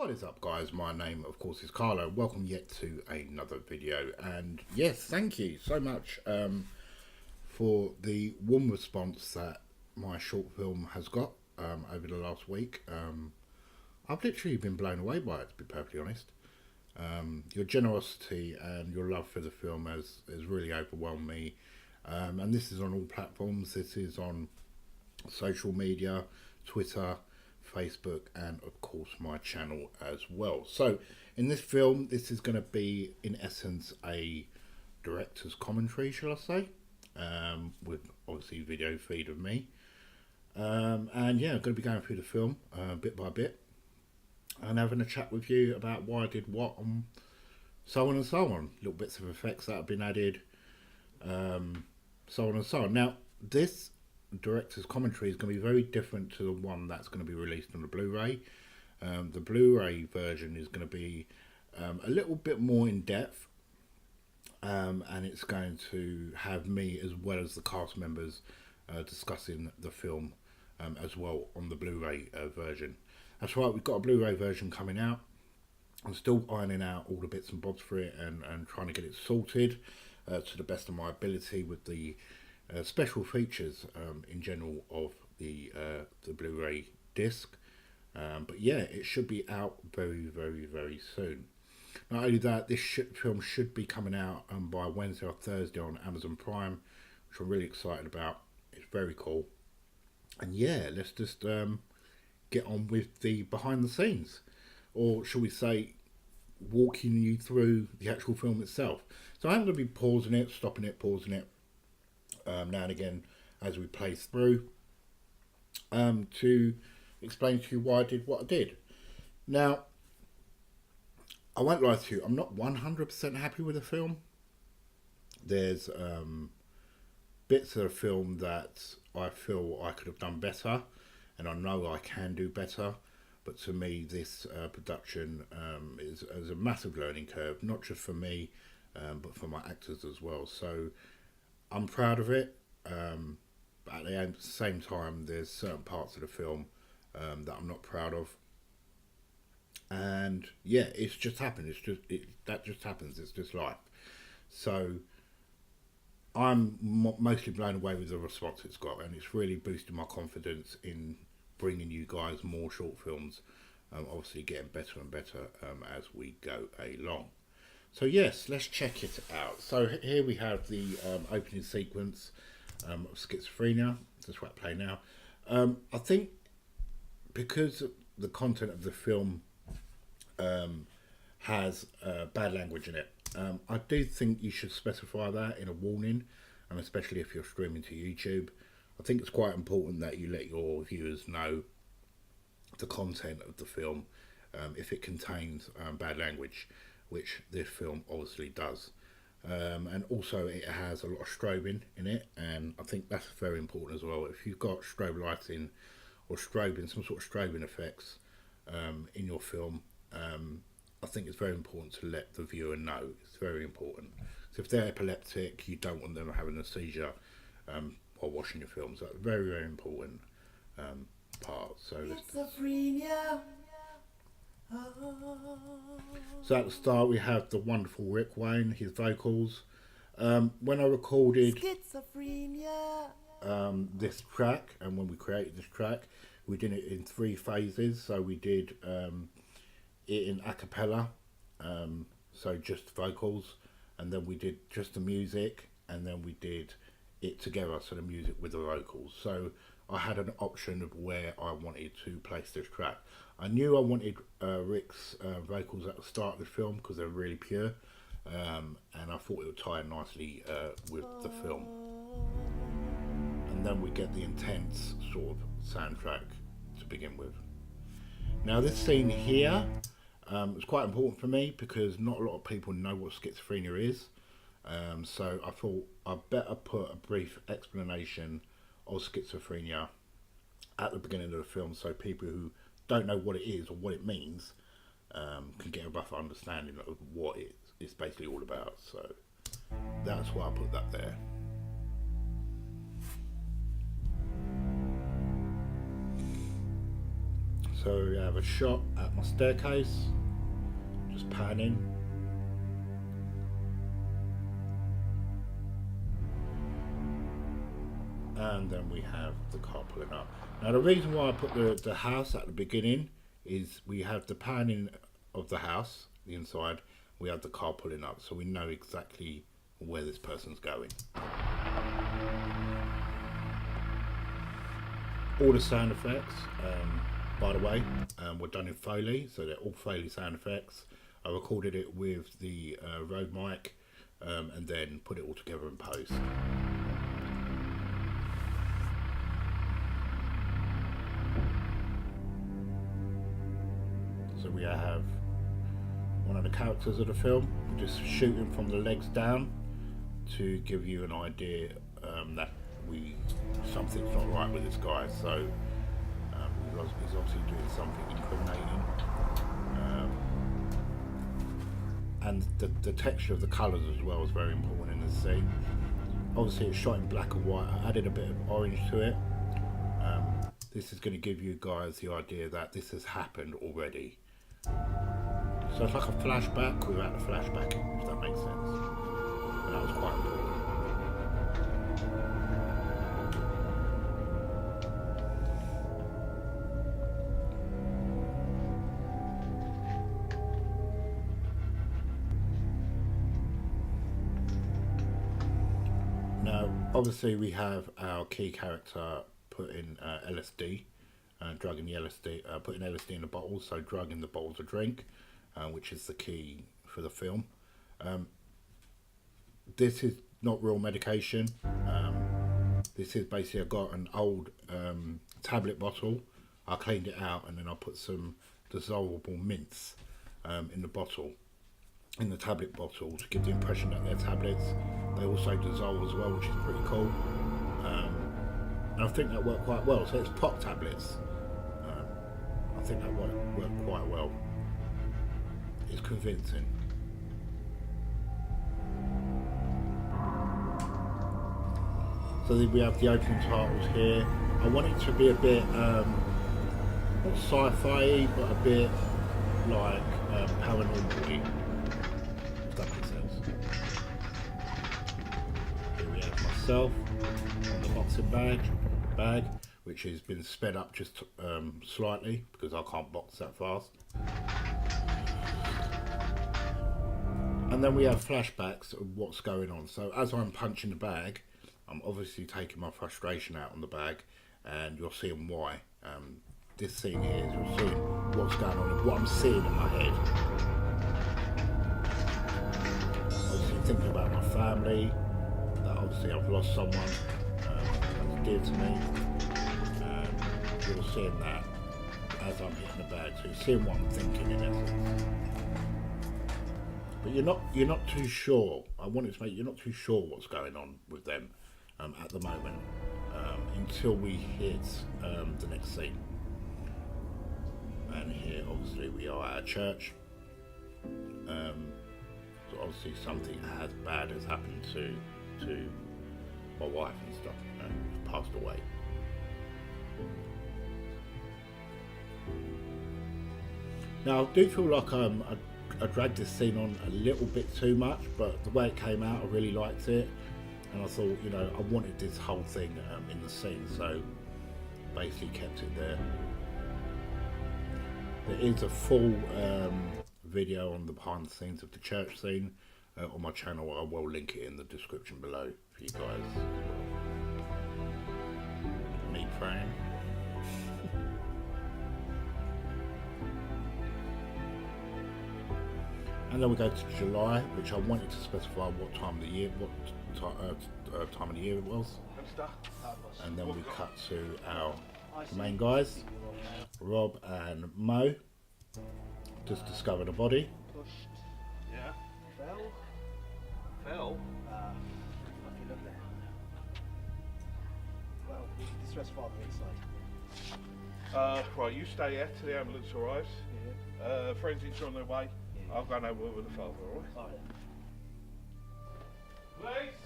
What is up, guys? My name of course is Carlo. Welcome yet to another video, and yes, thank you so much for the warm response that my short film has got over the last week. I've literally been blown away by it, to be perfectly honest. Your generosity and your love for the film has really overwhelmed me, and this is on all platforms. This is on social media, Twitter, Facebook, and of course my channel as well. So in this film, this is going to be in essence a director's commentary, shall I say, with obviously video feed of me, and yeah, I'm going to be going through the film bit by bit and having a chat with you about why I did what and so on and so on. Little bits of effects that have been added, so on and so on. Now this director's commentary is going to be very different to the one that's going to be released on the Blu-ray. The Blu-ray version is going to be a little bit more in depth, and it's going to have me as well as the cast members discussing the film as well on the Blu-ray version. That's right, we've got a Blu-ray version coming out. I'm still ironing out all the bits and bobs for it and trying to get it sorted to the best of my ability with the special features in general of the Blu-ray disc, but yeah, it should be out very soon. Not only that, this film should be coming out by Wednesday or Thursday on Amazon Prime, which I'm really excited about. It's very cool, and yeah, let's just get on with the behind the scenes, or shall we say walking you through the actual film itself. So I'm going to be pausing it, stopping it, pausing it now and again as we play through, to explain to you why I did what I did. Now, I won't lie to you, I'm not 100% happy with the film. There's bits of the film that I feel I could have done better, and I know I can do better, but to me this production is a massive learning curve, not just for me, but for my actors as well. So I'm proud of it, but at the same time there's certain parts of the film that I'm not proud of, and yeah, it's just happened. That just happens. It's just life. So I'm mostly blown away with the response it's got, and it's really boosted my confidence in bringing you guys more short films, obviously getting better and better as we go along. So yes, let's check it out. So here we have the opening sequence of Schizophrenia. That's what I play now. I think because the content of the film has bad language in it, I do think you should specify that in a warning, and especially if you're streaming to YouTube. I think it's quite important that you let your viewers know the content of the film if it contains bad language, which this film obviously does, and also it has a lot of strobing in it, and I think that's very important as well. If you've got strobe lighting or strobing, some sort of strobing effects in your film, I think it's very important to let the viewer know. It's very important. So if they're epileptic, you don't want them having a seizure while watching your films. That's a very important part. So Schizophrenia. So at the start we have the wonderful Rick Wayne, his vocals. When I recorded Schizophrenia. This track, and when we created this track, we did it in 3 phases. So we did it in a cappella, so just vocals, and then we did just the music, and then we did it together, so the music with the vocals. So I had an option of where I wanted to place this track. I knew I wanted Rick's vocals at the start of the film because they're really pure, and I thought it would tie in nicely with the film. And then we get the intense sort of soundtrack to begin with. Now this scene here is quite important for me because not a lot of people know what schizophrenia is. So I thought I'd better put a brief explanation of schizophrenia at the beginning of the film, so people who don't know what it is or what it means can get a rough understanding of what it's basically all about. So that's why I put that there. So we have a shot at my staircase, just panning. And then we have the car pulling up. Now the reason why I put the house at the beginning is we have the panning of the house, the inside, we have the car pulling up, so we know exactly where this person's going. All the sound effects, by the way, were done in Foley, so they're all Foley sound effects. I recorded it with the Rode mic and then put it all together in post. So we have one of the characters of the film just shooting from the legs down to give you an idea that something's not right with this guy. So he's obviously doing something incriminating, and the texture of the colours as well is very important in this scene. Obviously it's shot in black and white. I added a bit of orange to it. This is going to give you guys the idea that this has happened already. So it's like a flashback without the flashback, if that makes sense. And that was quite important. Now, obviously we have our key character putting LSD, drugging the LSD, putting LSD in the bottle, so drugging the bottle to drink, which is the key for the film. This is not real medication. This is basically, I got an old tablet bottle, I cleaned it out, and then I put some dissolvable mints in the bottle, in the tablet bottle, to give the impression that they're tablets. They also dissolve as well, which is pretty cool. And I think that worked quite well. So it's pop tablets. I think that worked quite well. It's convincing. So then we have the opening titles here. I want it to be a bit, not sci-fi, but a bit like paranormal, if that makes sense. Here we have myself on the boxing bag, which has been sped up just slightly because I can't box that fast. And then we have flashbacks of what's going on. So as I'm punching the bag, I'm obviously taking my frustration out on the bag, and you're seeing why. This scene here is you're seeing what's going on and what I'm seeing in my head. Obviously thinking about my family, that obviously I've lost someone that's dear to me. You're seeing that as I'm hitting the bag, so you're seeing what I'm thinking in essence. But you're not too sure. I wanted to make you're not too sure what's going on with them at the moment until we hit the next scene. And here, obviously, we are at a church. So obviously, something bad has happened to my wife and stuff. She's passed away. Now, I do feel like I dragged this scene on a little bit too much, but the way it came out, I really liked it, and I thought, you know, I wanted this whole thing in the scene, so basically kept it there. There is a full video on the behind the scenes of the church scene on my channel. I will link it in the description below for you guys. Me praying. And then we go to July, which I wanted to specify what time of the year, time of the year it was. And then we cut to our main guys, Rob and Mo, just discovered a body. Yeah. Fell? Lucky lovely. Well, distressed father inside. Right, you stay here till the ambulance arrives. Yeah. Forensics are on their way. Yeah. I'll go and have a word with the father, alright? Police?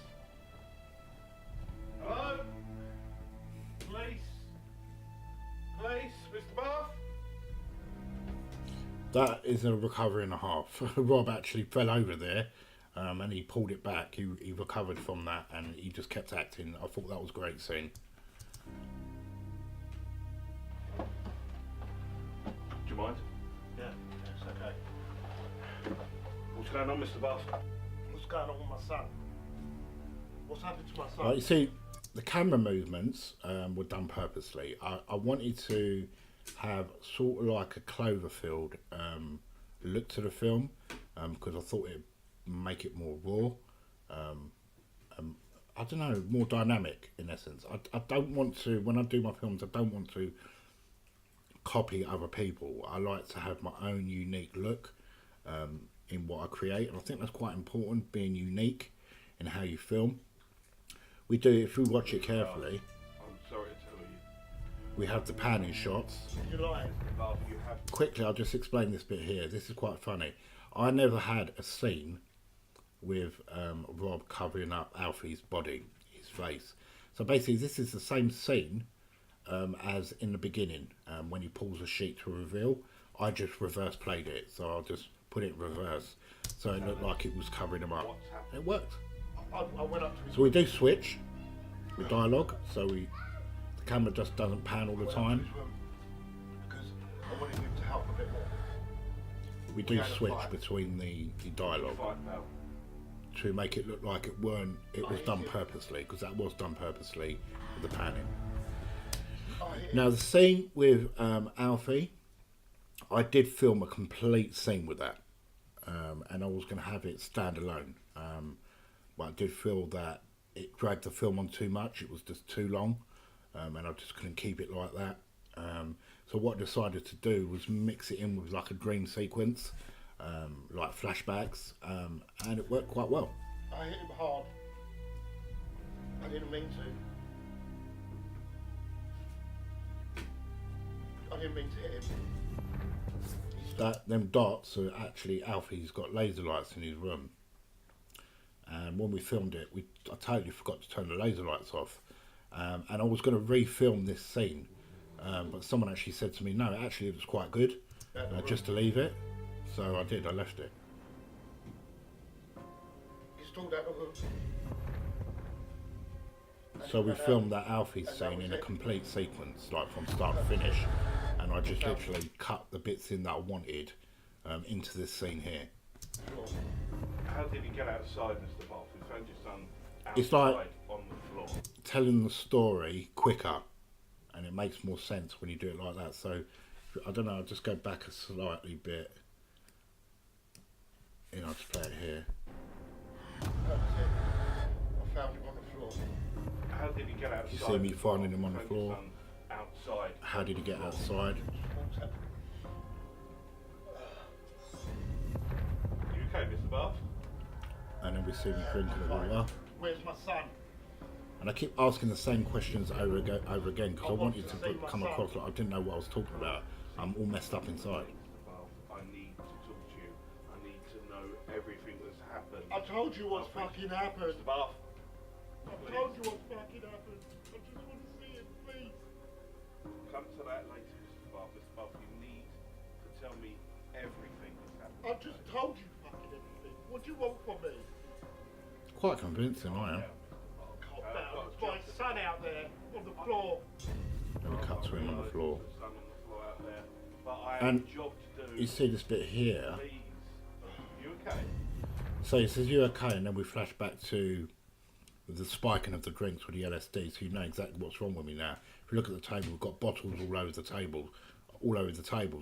Hello? Police? Police? Mr. Bath? That is a recovery and a half. Rob actually fell over there, and he pulled it back. He recovered from that, and he just kept acting. I thought that was a great scene. Do you mind? Yeah, it's okay. What's going on, Mr. Buff? What's going on with my son? What's happened to my son? You see, the camera movements were done purposely. I wanted to have sort of like a Cloverfield look to the film, because I thought it'd make it more raw. I don't know, more dynamic in essence. I don't want to, when I do my films, I don't want to copy other people. I like to have my own unique look in what I create, and I think that's quite important, being unique in how you film. We do, if we watch it carefully, I'm sorry to tell you. we have the panning shots. You're lying. Mr. Buff, you have Quickly, I'll just explain this bit here. This is quite funny. I never had a scene with Rob covering up Alfie's body, his face. So basically, this is the same scene as in the beginning, when he pulls a sheet to reveal. I just reverse played it, so I'll just put it in reverse, so it looked like it was covering him up. what's happened. It worked. I went up to his So we do switch with dialogue, so the camera just doesn't pan all the time. room because I wanted him to help a bit more. We do switch between the dialogue Fight now. to make it look like it was done purposely, because that was done purposely with the panning. Now the scene with Alfie, I did film a complete scene with that, and I was going to have it stand alone, but I did feel that it dragged the film on too much. It was just too long, and I just couldn't keep it like that. So what I decided to do was mix it in with like a dream sequence, like flashbacks, and it worked quite well. I hit him hard. I didn't mean to. I didn't mean to hit him. Them darts are actually Alfie's got laser lights in his room, and when we filmed it, I totally forgot to turn the laser lights off, and I was going to refilm this scene, but someone actually said to me, no, actually it was quite good, just to leave it, so I did. I left it. He stalled out the room. So we filmed that Alfie scene in a complete sequence, like from start to finish, and I just literally cut the bits in that I wanted into this scene here. How did he get outside, Mr. Buff? We found your son outside It's like on the floor. telling the story quicker, and it makes more sense when you do it like that. So I don't know, I'll just go back a slightly bit. I'll just play it here. That was it. I found him on the floor. How did he get outside? You see me finding him on the Found your floor. son outside. How did he get outside? Walked out. You okay, Mr. Buff? And then we see me drinking the water. Where's my son? And I keep asking the same questions over again because I wanted to come across like I didn't know what I was talking about. I'm all messed up inside. Mr. Buff, I need to talk to you. I need to know everything that's happened. I told you what's fucking happened. Mr. Buff, I told you what's fucking happened. I just want to see it, please. come to that later, Mr. Buff. Mr. Buff, you need to tell me everything that's happened. I just told you fucking everything. What do you want from me? Quite convincing, I am. Calm down. It's my son out there on the floor. And we cut to him on the floor. There's a son on the floor out there, but I have And a job to do. you see this bit here. Please. You okay? So he says, "You okay?" And then we flash back to the spiking of the drinks with the LSD, so you know exactly what's wrong with me now. If you look at the table, we've got bottles all over the table,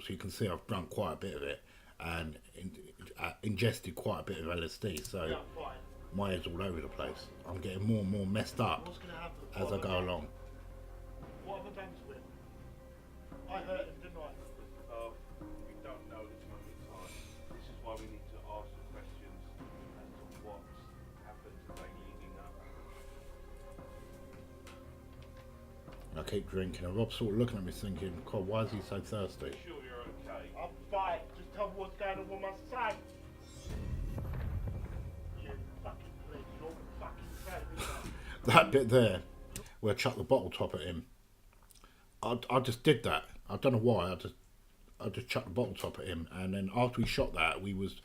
so you can see I've drunk quite a bit of it and ingested quite a bit of LSD. So Yeah, I'm fine. my head's all over the place. I'm getting more and more messed up What's going to happen? as I go along. What have I done to him? I hurt him, didn't I? We don't know at this moment in time. This is why we need to ask the questions as to what's happened today leading up. And I keep drinking, and Rob's sort of looking at me thinking, God, why is he so thirsty? Sure, you're okay. I'm fine. Just tell me what's going on with my son. You fucking please. You're fucking crazy. That bit there, where I chucked the bottle top at him, I just did that. I don't know why. I just chucked the bottle top at him, and then after we shot that, we was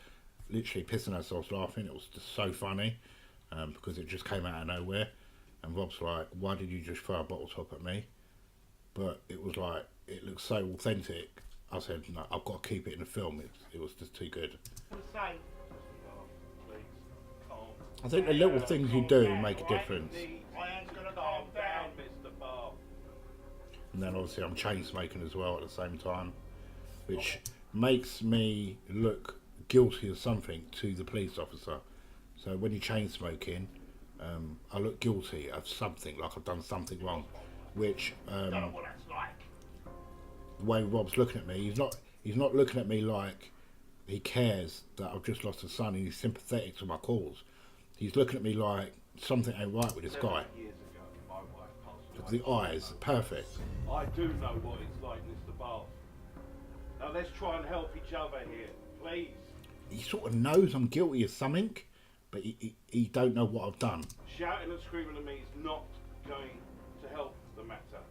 literally pissing ourselves laughing. It was just so funny because it just came out of nowhere. And Rob's like, "Why did you just throw a bottle top at me?" But it was like, it looked so authentic. I said, "No, I've got to keep it in the film." It was just too good. Say, Please, calm. I think the little things you do make a difference. I am gonna Calm calm down, down. Mr. Bath. And then obviously I'm chain smoking as well at the same time, which makes me look guilty of something to the police officer. So when you're chain smoking, I look guilty of something, like I've done something wrong, which Don't know what that's like. the way Rob's looking at me, he's not looking at me like he cares that I've just lost a son and he's sympathetic to my cause. He's looking at me like something ain't right with this guy. 7 years ago, my wife passed The away. eyes, perfect. I do know what it's like, Mr. Bath. Now let's try and help each other here, please. He sort of knows I'm guilty of something, but he don't know what I've done. Shouting and screaming at me is not going to help the matter.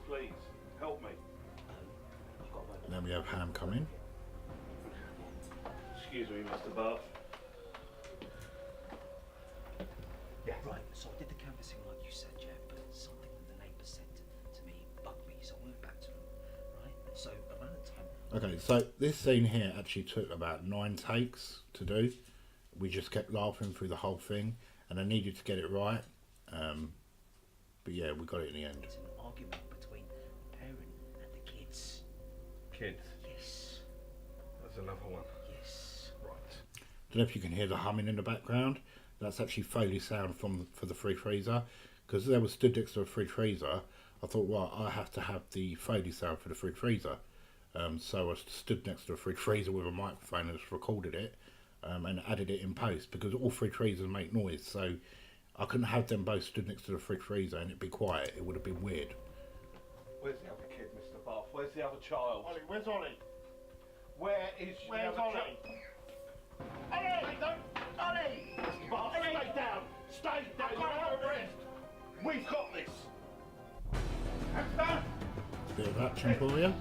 Please, help me. And then we have Ham come in. Excuse me, Mr. Bath. Yeah. Right, so I did the canvassing like you said, Jeff, but something that the neighbours said to me bugged me, so I went back to them, right? So around the time... Okay, so this scene here actually took about 9 takes to do. We just kept laughing through the whole thing, and I needed to get it right. But yeah, we got it in the end. It's an argument between the parent and the kids. Kids, Yes. that's another one. Yes. Right. Don't know if you can hear the humming in the background. That's actually Foley sound for the free freezer. Because they were stood next to a free freezer, I thought, well, I have to have the Foley sound for the free freezer. So I stood next to a free freezer with a microphone and just recorded it and added it in post, because all free freezers make noise. So I couldn't have them both stood next to the free freezer and it'd be quiet. It would have been weird. Where's the other kid, Mr. Bath? Where's the other child? Ollie, where's Ollie? Where is the Where's other Ollie? child? Ollie! Don't! Ollie! Mr. Bath, Ollie! stay down! Stay down! I've You're got under arrest! We've got this! Hands down! Bit of action for you.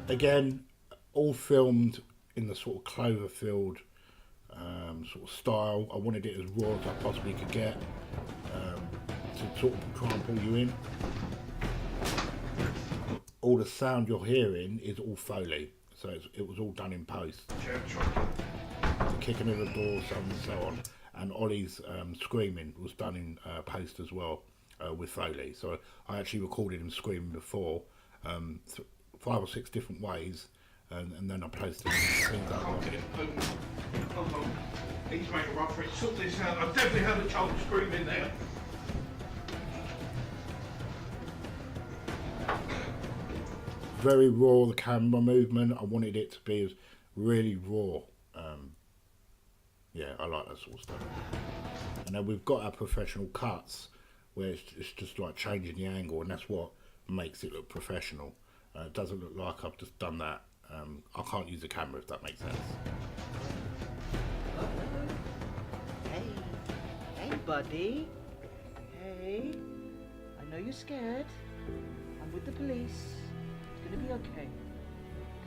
Again, all filmed in the sort of Cloverfield sort of style. I wanted it as raw as I possibly could get to sort of try and pull you in. All the sound you're hearing is all Foley, so it was all done in post. The kicking of the door, so on and so on. And Ollie's screaming was done in post as well with Foley. So I actually recorded him screaming before 5 or 6 different ways, and then I posted the things that I wanted. Hold on. He's made a run for it. Sort this out. I've definitely heard a child screaming there. Very raw, the camera movement. I wanted it to be as really raw. Yeah, I like that sort of stuff. And then we've got our professional cuts where it's just like changing the angle, and that's what makes it look professional. It doesn't look like I've just done that. I can't use the camera, if that makes sense. Hey, hey, buddy. Hey, I know you're scared. I'm with the police. It's gonna be okay.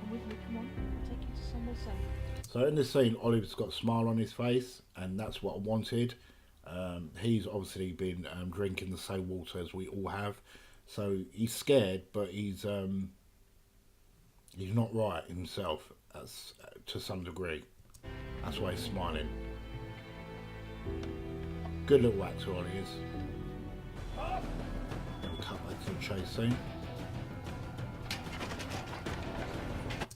Come with me, come on. I'll take you to somewhere safe. So in this scene, Oliver's got a smile on his face, and that's what I wanted. He's obviously been drinking the same water as we all have, so he's scared, but he's not right himself to some degree. That's why he's smiling. Good little actor, Ollie is. We'll cut back to the chase scene.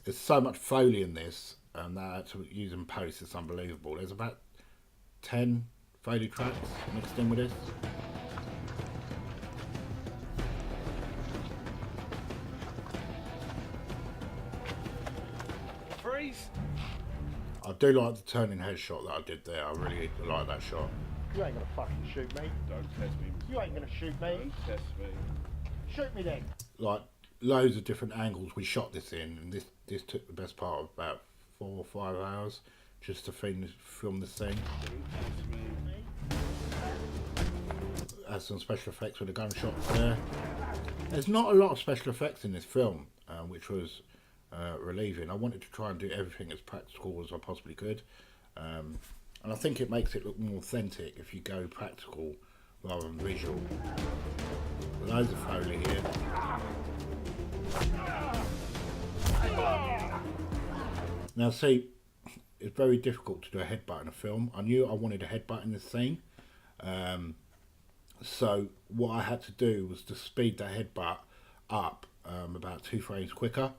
There's so much Foley in this, and that I had to use in post. It's unbelievable. There's about 10 Foley tracks mixed in with this. Freeze! I do like the turning head shot that I did there. I really like that shot. You ain't gonna fucking shoot me. Don't test me. You ain't gonna shoot me. Don't test me. Shoot me then. Like loads of different angles we shot this in, and this took the best part of about 4 or 5 hours just to film this scene. Don't test me. Had some special effects with the gunshots there. There's not a lot of special effects in this film, which was relieving. I wanted to try and do everything as practical as I possibly could. And I think it makes it look more authentic if you go practical rather than visual. Loads of Foley here. Now see, it's very difficult to do a headbutt in a film. I knew I wanted a headbutt in this scene. So what I had to do was to speed the headbutt up about 2 frames quicker,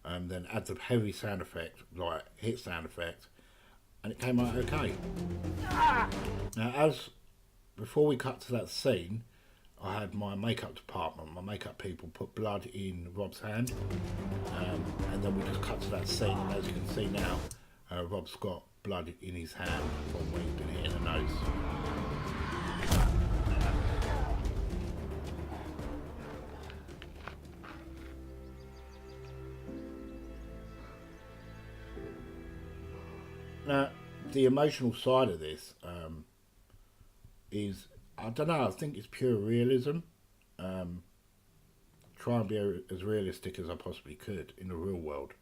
and then add the heavy sound effect, like hit sound effect, and it came out okay. Now, before we cut to that scene, I had my makeup department, my makeup people put blood in Rob's hand, and then we just cut to that scene, and as you can see now, Rob's got blood in his hand from where he's been hit in the nose. Now, the emotional side of this is, I don't know, I think it's pure realism. Try and be as realistic as I possibly could in the real world.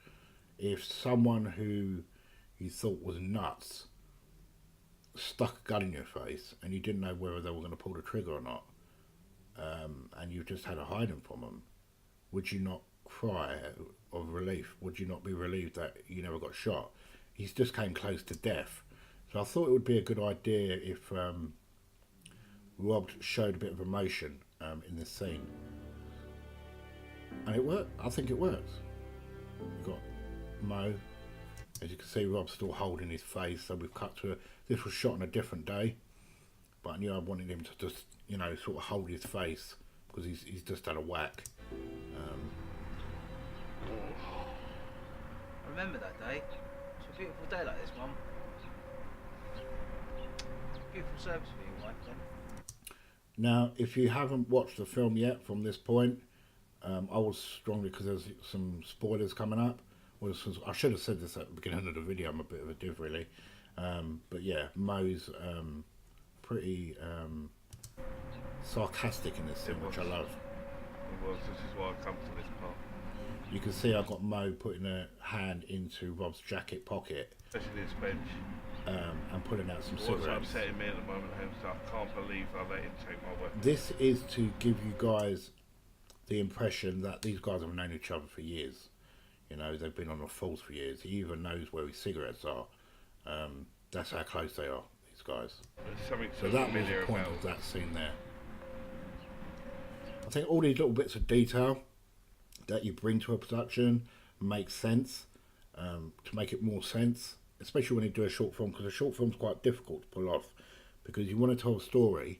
If someone who you thought was nuts stuck a gun in your face and you didn't know whether they were going to pull the trigger or not, and you just had to hide them from them, would you not cry of relief? Would you not be relieved that you never got shot? He's just came close to death. So I thought it would be a good idea if Rob showed a bit of emotion in this scene. And it worked. I think it works. We've got Mo. As you can see, Rob's still holding his face. So we've cut to this was shot on a different day. But I knew I wanted him to just, you know, sort of hold his face because he's just had a whack. Remember that day? It's a beautiful day like this, Mum. Beautiful service for you, wife, then. Now, if you haven't watched the film yet from this point, I will strongly, because there's some spoilers coming up. I should have said this at the beginning of the video. I'm a bit of a div, really. But yeah, Mo's pretty sarcastic in this scene, which I love. Well, this is why I come to this part. You can see I've got Mo putting a hand into Rob's jacket pocket, Especially this bench. and putting out some What's cigarettes. upsetting me at the moment, Hamster, I can't believe I let him take my weapon. This is to give you guys the impression that these guys have known each other for years. You know, they've been on the force for years. He even knows where his cigarettes are. That's how close they are, these guys. There's something So so that was familiar the point about of that scene there. I think all these little bits of detail that you bring to a production make sense, to make it more sense, especially when you do a short film, because a short film's quite difficult to pull off, because you want to tell a story,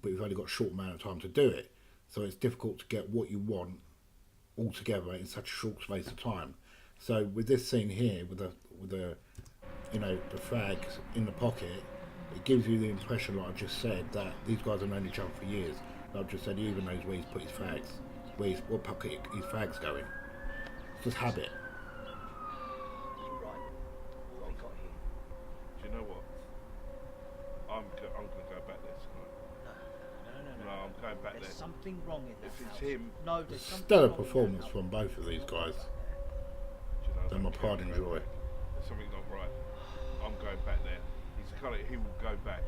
but you've only got a short amount of time to do it. So it's difficult to get what you want all together in such a short space of time. So with this scene here, with the you know, the fags in the pocket, it gives you the impression, like I just said, that these guys have known each other for years. Like I just said, he even knows where he's put his fags, what pocket his fags going. It's just habit. You're right. What we got here. Do you know what? I'm going to go back there tonight. No, I'm going back There's there. something wrong in that If it's house. him, No, there's something Stellar wrong in that performance house. from both of these guys. do you know, I They're my don't care pride and about joy. it. There's something not right. I'm going back there. He's kind of, he will go back.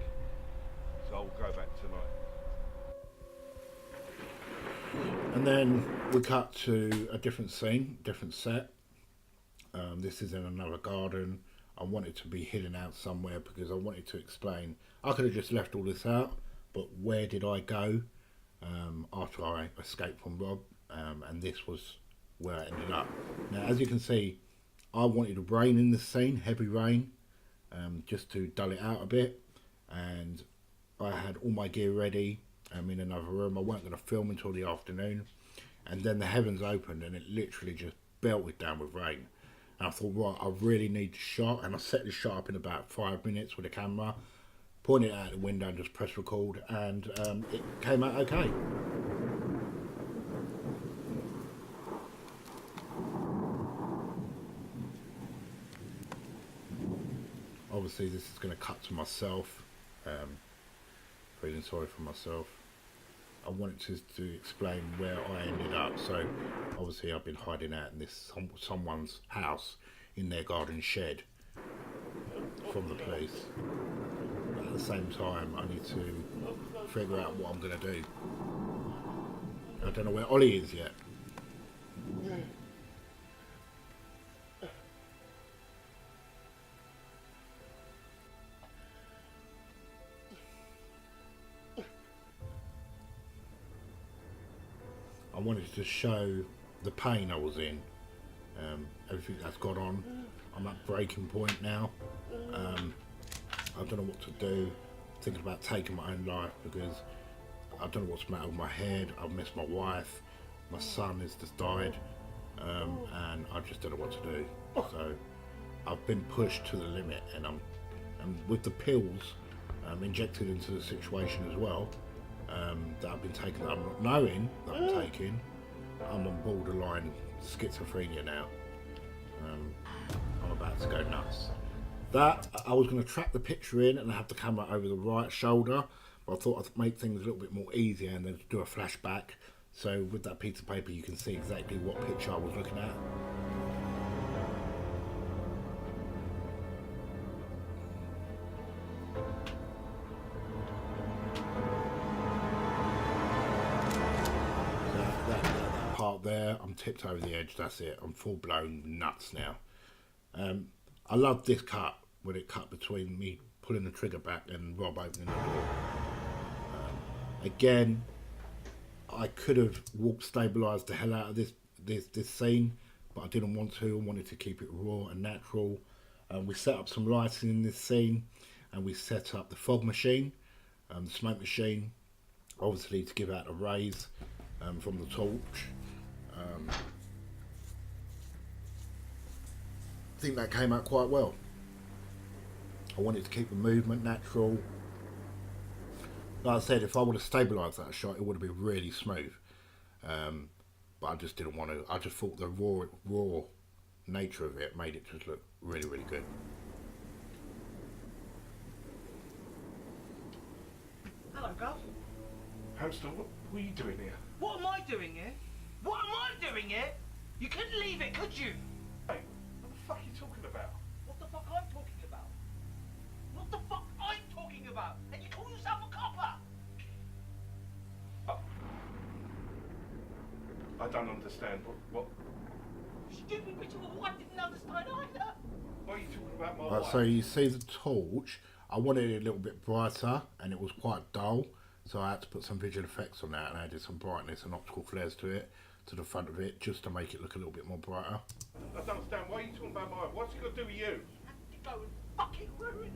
So I'll go back tonight. And then we cut to a different scene, different set. This is in another garden. I wanted to be hidden out somewhere because I wanted to explain. I could have just left all this out, but where did I go after I escaped from Rob? And this was where I ended up. Now, as you can see, I wanted rain in this scene, heavy rain, just to dull it out a bit. And I had all my gear ready. I'm in another room. I weren't going to film until the afternoon. And then the heavens opened and it literally just belted down with rain. And I thought, right, I really need the shot. And I set the shot up in about 5 minutes with the camera, pointed it out the window and just press record. And it came out okay. Obviously, this is going to cut to myself. Feeling sorry for myself. I wanted to explain where I ended up. So obviously I've been hiding out in this someone's house in their garden shed from the police. But at the same time, I need to figure out what I'm going to do. I don't know where Ollie is yet. I wanted to show the pain I was in, everything that's gone on. I'm at breaking point now. I don't know what to do. Thinking about taking my own life because I don't know what's the matter with my head. I've missed my wife. My son has just died, and I just don't know what to do. So I've been pushed to the limit, and with the pills injected into the situation as well. That I've been taking, that I'm not knowing that I'm taking. I'm on borderline schizophrenia now. I'm about to go nuts. That I was going to track the picture in and have the camera over the right shoulder, but I thought I'd make things a little bit more easier and then do a flashback. So with that piece of paper, you can see exactly what picture I was looking at. That part there, I'm tipped over the edge. That's it. I'm full blown nuts now. I love this cut when it cut between me pulling the trigger back and Rob opening the door. Again, I could have stabilised the hell out of this scene, but I didn't want to. I wanted to keep it raw and natural. We set up some lighting in this scene, and we set up the fog machine, the smoke machine, obviously to give out a rays from the torch. I think that came out quite well. I wanted to keep the movement natural. Like I said, if I would have stabilised that shot, it would have been really smooth. But I just didn't want to. I just thought the raw nature of it made it just look really, really good. Hello, Gov. Hamster, what are you doing here? What am I doing here? What am I doing here? You couldn't leave it, could you? Hey, what the fuck are you talking about? What the fuck I'm talking about? What the fuck I'm talking about? And you call yourself a copper? I don't understand. What? Stupid bitch of a wife didn't understand either. What are you talking about, my Right, wife? so you see the torch. I wanted it a little bit brighter, and it was quite dull. So I had to put some visual effects on that, and I added some brightness and optical flares to it, to the front of it, just to make it look a little bit more brighter. I don't understand. Why are you talking about my wife? What's it got to do with you? You had to go and fucking ruin it.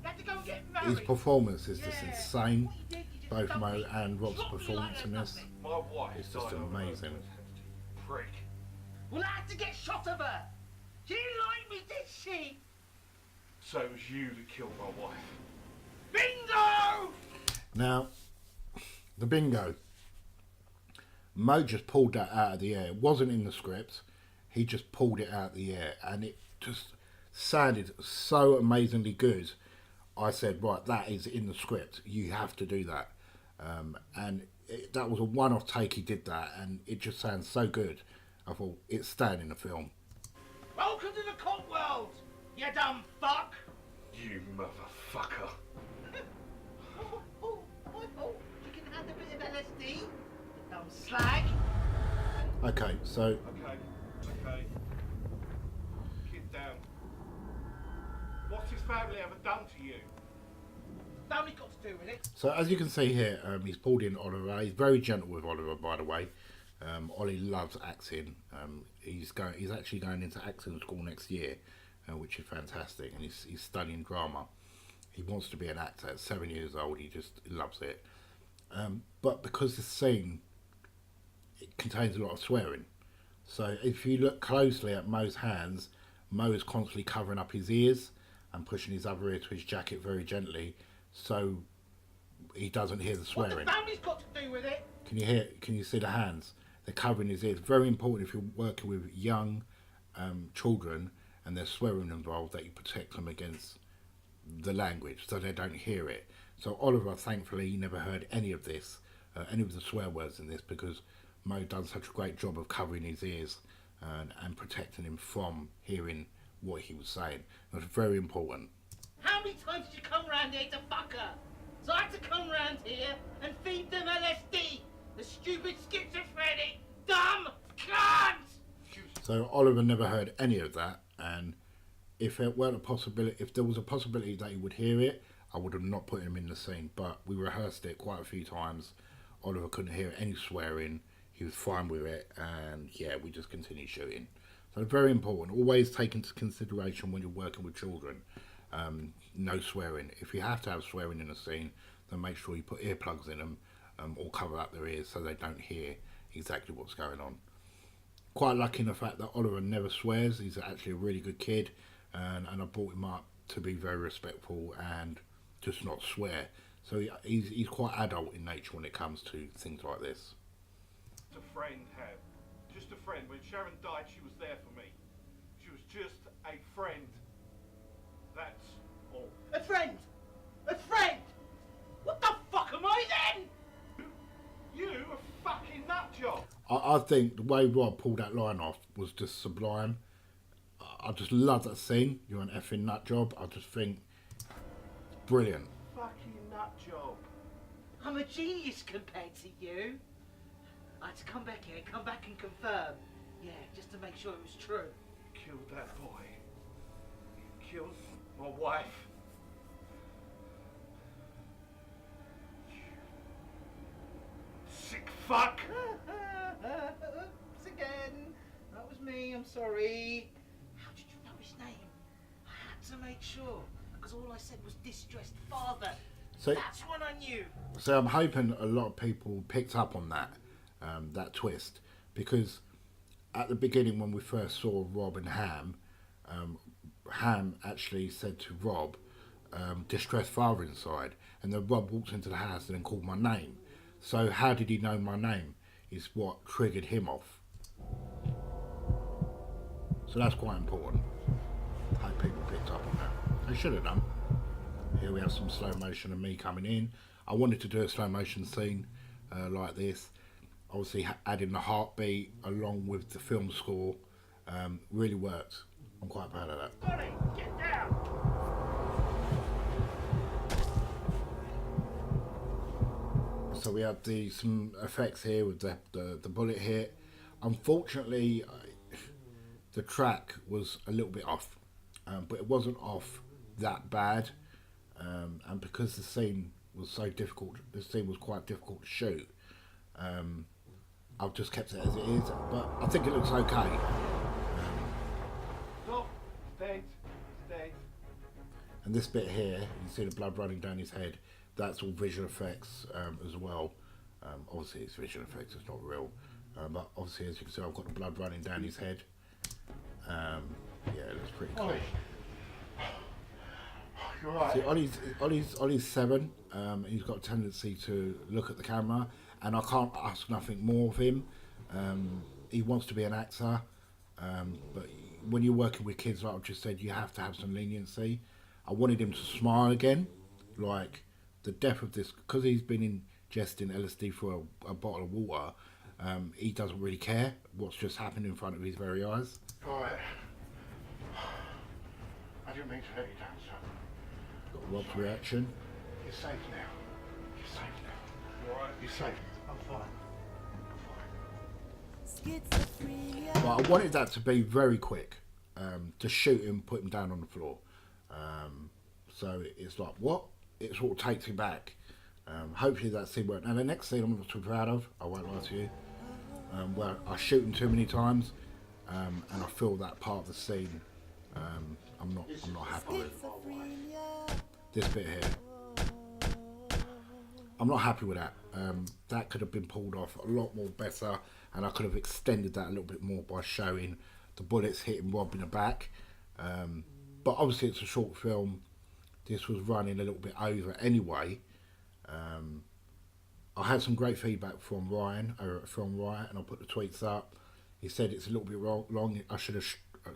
You had to go and get married. His performance is just Yeah. insane. What you did, you just Both dumped Mo me. and Rob's Dropped me performance like in there's this. nothing. My wife It's just died of amazing. overdose. Prick. Well, I had to get shot of her. She didn't like me, did she? So it was you that killed my wife. Bingo! Now, the bingo. Mo just pulled that out of the air. It wasn't in the script. He just pulled it out of the air, and it just sounded so amazingly good. I said, right, that is in the script. You have to do that. That was a one-off take. He did that, and it just sounds so good. I thought, it's staying in the film. Welcome to the cop world, you dumb fuck! You motherfucker. Oh, you can have a bit of LSD, you dumb slag. Okay, so Okay. Kid down. What's his family ever done to you? Family got to do with it. So as you can see here, he's pulled in Oliver. He's very gentle with Oliver, by the way. Ollie loves acting. He's actually going into acting school next year, which is fantastic, and he's studying drama. He wants to be an actor. At 7 years old, he just loves it. But because the scene, it contains a lot of swearing, so if you look closely at Mo's hands, Mo is constantly covering up his ears and pushing his other ear to his jacket very gently, so he doesn't hear the What swearing. the family's got to do with it? Can you hear? Can you see the hands? They're covering his ears. Very important if you're working with young children and there's swearing involved, that you protect them against the language so they don't hear it. So Oliver, thankfully, he never heard any of this any of the swear words in this, because Mo done such a great job of covering his ears and protecting him from hearing what he was saying. It was very important. How many times did you come round here to fuck her? So I had to come round here and feed them LSD. The stupid schizophrenic, dumb cunts! So Oliver never heard any of that, and if it weren't a possibility, if there was a possibility that he would hear it, I would have not put him in the scene. But we rehearsed it quite a few times. Oliver couldn't hear any swearing. He was fine with it, and yeah, we just continued shooting. So very important. Always take into consideration when you're working with children. No swearing. If you have to have swearing in a scene, then make sure you put earplugs in them or cover up their ears so they don't hear exactly what's going on. Quite lucky in the fact that Oliver never swears. He's actually a really good kid, and I brought him up to be very respectful and just not swear. So he's quite adult in nature when it comes to things like this. Just a friend, Heb. Just a friend. When Sharon died, she was there for me. She was just a friend. That's all. A friend! A friend! What the fuck am I then? You a fucking nut job. I think the way Rob pulled that line off was just sublime. I just love that scene. You're an effing nut job. I just think brilliant. Fucking nut job. I'm a genius compared to you. I had to come back here, come back and confirm. Yeah, just to make sure it was true. You killed that boy. You killed my wife. You sick fuck. Oops again. That was me, I'm sorry. How did you know his name? I had to make sure, because all I said was distressed father. So, That's what I knew. so I'm hoping a lot of people picked up on that twist, because at the beginning when we first saw Rob and Ham, Ham actually said to Rob, distressed father inside, and then Rob walked into the house and then called my name. So how did he know my name is what triggered him off. So that's quite important. I hope people picked up on that. They should have done. Here we have some slow motion of me coming in. I wanted to do a slow motion scene like this. Obviously adding the heartbeat along with the film score really worked. I'm quite proud of that. Johnny, get down! So we have some effects here with the bullet hit. Unfortunately, the track was a little bit off, but it wasn't off that bad. And because the scene was so difficult, the scene was quite difficult to shoot. I've just kept it as it is, but I think it looks okay. Stop. It's dead. It's dead. And this bit here, you see the blood running down his head. That's all visual effects as well. Obviously, it's visual effects; it's not real. But obviously, as you can see, I've got the blood running down his head. Yeah, it looks pretty cool. You're right. See, Ollie's 7. He's got a tendency to look at the camera, and I can't ask nothing more of him. He wants to be an actor, but when you're working with kids, like I've just said, you have to have some leniency. I wanted him to smile again, like the death of this, because he's been ingesting LSD for a bottle of water. He doesn't really care what's just happened in front of his very eyes. Alright. I didn't mean to let you down, son. Got Rob's reaction. You're safe now. You're safe now. You alright? You're safe. I'm fine. Schizophrenia. But I wanted that to be very quick, to shoot him, put him down on the floor. So it's like, what? It sort of takes him back. Hopefully that scene worked. And the next scene I'm not too proud of, I won't lie to you, where I shoot him too many times, and I feel that part of the scene I'm not happy with. Schizophrenia. This bit here. I'm not happy with that. That could have been pulled off a lot more better, and I could have extended that a little bit more by showing the bullets hitting Rob in the back. But obviously it's a short film. This was running a little bit over anyway. I had some great feedback from Ryan over at Film Riot, and I'll put the tweets up. He said it's a little bit long. I should have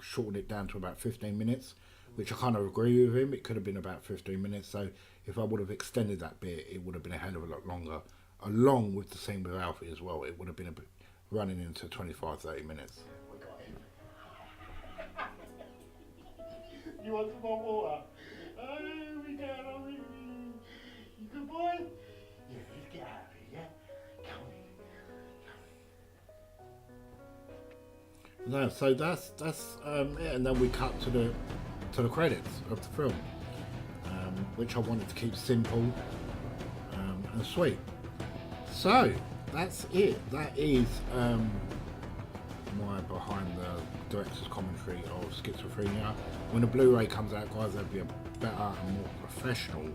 shortened it down to about 15 minutes, which I kind of agree with him. It could have been about 15 minutes. So if I would have extended that bit, it would have been a hell of a lot longer. along with the scene with Alfie as well, it would have been a bit running into 25-30 minutes. We got him. You want some more water? Oh, we go. You good boy? Yeah, let's get out of here, yeah? Come on. No, so that's it, and then we cut to the credits of the film, which I wanted to keep simple and sweet. So that's it. That is my behind the director's commentary of Schizophrenia. When the Blu-ray comes out, guys, there'll be a better and more professional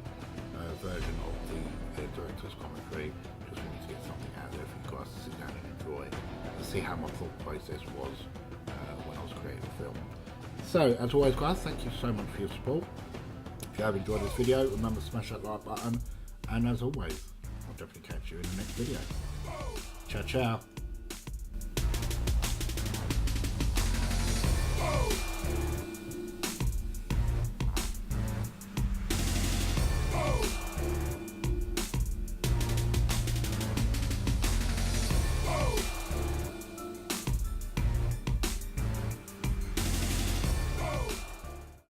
version of the director's commentary. Just wanted to get something out there for you guys to sit down and enjoy and see how my thought process was when I was creating the film. So, as always, guys, thank you so much for your support. If you have enjoyed this video, remember to smash that like button, and as always, I'll definitely catch you in the next video. Ciao, ciao.